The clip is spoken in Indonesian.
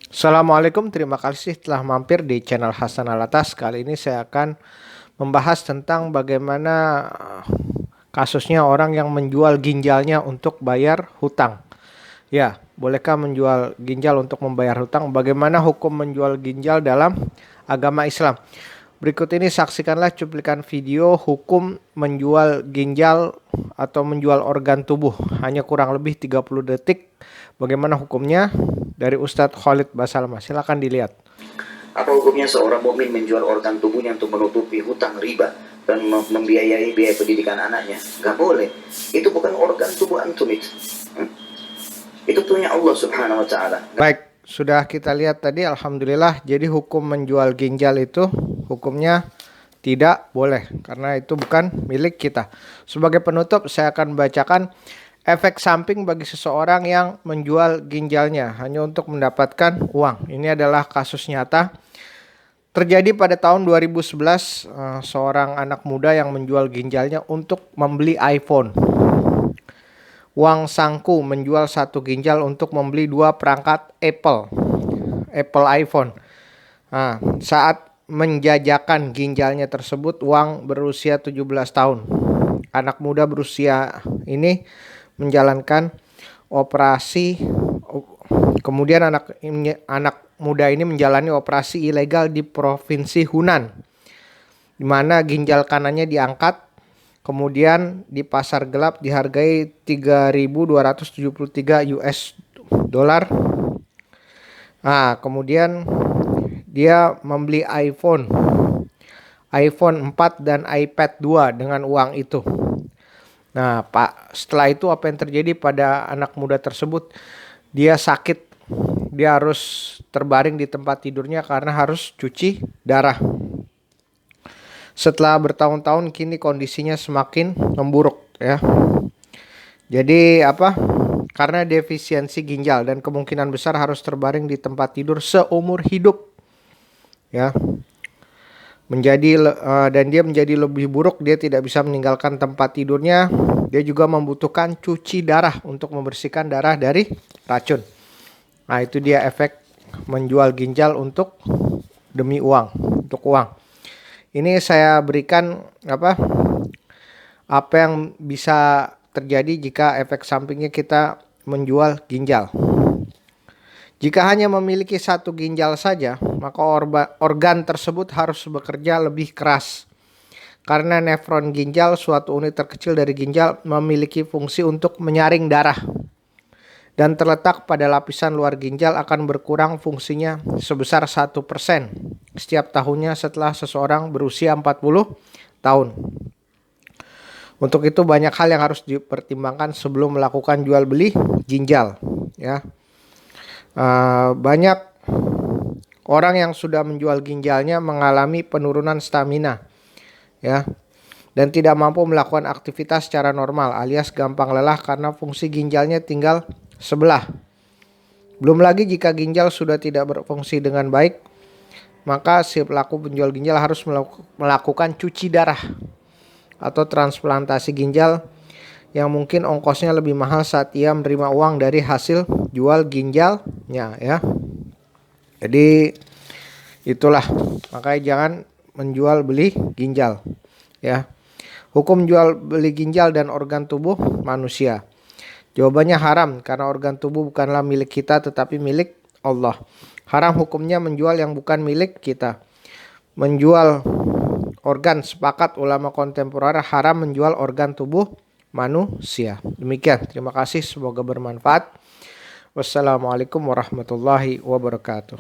Assalamualaikum, terima kasih telah mampir di channel Hasan Alatas. Kali ini saya akan membahas tentang bagaimana kasusnya orang yang menjual ginjalnya untuk bayar hutang. Ya, bolehkah menjual ginjal untuk membayar hutang? Bagaimana hukum menjual ginjal dalam agama Islam? Berikut ini saksikanlah cuplikan video hukum menjual ginjal atau menjual organ tubuh. Hanya kurang lebih 30 detik. Bagaimana hukumnya? Dari Ustadz Khalid Basalamah. Silakan dilihat. Apa hukumnya seorang mukmin menjual organ tubuhnya untuk menutupi hutang riba dan membiayai biaya pendidikan anaknya? Gak boleh. Itu bukan organ tubuh antum itu. Itu punya Allah Subhanahu wa Ta'ala. Baik, sudah kita lihat tadi, alhamdulillah. Jadi hukum menjual ginjal itu hukumnya tidak boleh karena itu bukan milik kita. Sebagai penutup, saya akan bacakan efek samping bagi seseorang yang menjual ginjalnya hanya untuk mendapatkan uang. Ini adalah kasus nyata. Terjadi pada tahun 2011, seorang anak muda yang menjual ginjalnya untuk membeli iPhone. Wang Sangku menjual satu ginjal untuk membeli 2 perangkat Apple iPhone. Nah, saat menjajakan ginjalnya tersebut, Wang berusia 17 tahun. Anak muda berusia ini menjalankan operasi, kemudian anak muda ini menjalani operasi ilegal di provinsi Hunan, di mana ginjal kanannya diangkat, kemudian di pasar gelap dihargai 3.273 US dollar. Nah, kemudian dia membeli iPhone 4 dan iPad 2 dengan uang itu. Nah, Pak, setelah itu apa yang terjadi pada anak muda tersebut? Dia sakit. Dia harus terbaring di tempat tidurnya karena harus cuci darah. Setelah bertahun-tahun kini kondisinya semakin memburuk ya. Jadi karena defisiensi ginjal dan kemungkinan besar harus terbaring di tempat tidur seumur hidup. Ya. Dan dia menjadi lebih buruk, dia tidak bisa meninggalkan tempat tidurnya. Dia juga membutuhkan cuci darah untuk membersihkan darah dari racun. Nah, itu dia efek menjual ginjal untuk demi uang, untuk uang. Ini saya berikan apa yang bisa terjadi jika efek sampingnya kita menjual ginjal. Jika hanya memiliki satu ginjal saja, maka organ tersebut harus bekerja lebih keras. Karena nefron ginjal, suatu unit terkecil dari ginjal, memiliki fungsi untuk menyaring darah. Dan terletak pada lapisan luar ginjal akan berkurang fungsinya sebesar 1% setiap tahunnya setelah seseorang berusia 40 tahun. Untuk itu banyak hal yang harus dipertimbangkan sebelum melakukan jual beli ginjal. Ya, banyak orang yang sudah menjual ginjalnya mengalami penurunan stamina, ya, dan tidak mampu melakukan aktivitas secara normal alias gampang lelah karena fungsi ginjalnya tinggal sebelah. Belum lagi jika ginjal sudah tidak berfungsi dengan baik, maka si pelaku penjual ginjal harus melakukan cuci darah atau transplantasi ginjal yang mungkin ongkosnya lebih mahal saat ia menerima uang dari hasil jual ginjalnya ya. Jadi itulah, makanya jangan menjual beli ginjal ya. Hukum jual beli ginjal dan organ tubuh manusia. Jawabannya haram karena organ tubuh bukanlah milik kita tetapi milik Allah. Haram hukumnya menjual yang bukan milik kita. Menjual organ, sepakat ulama kontemporer haram menjual organ tubuh manusia. Demikian, terima kasih, semoga bermanfaat. Wassalamualaikum warahmatullahi wabarakatuh.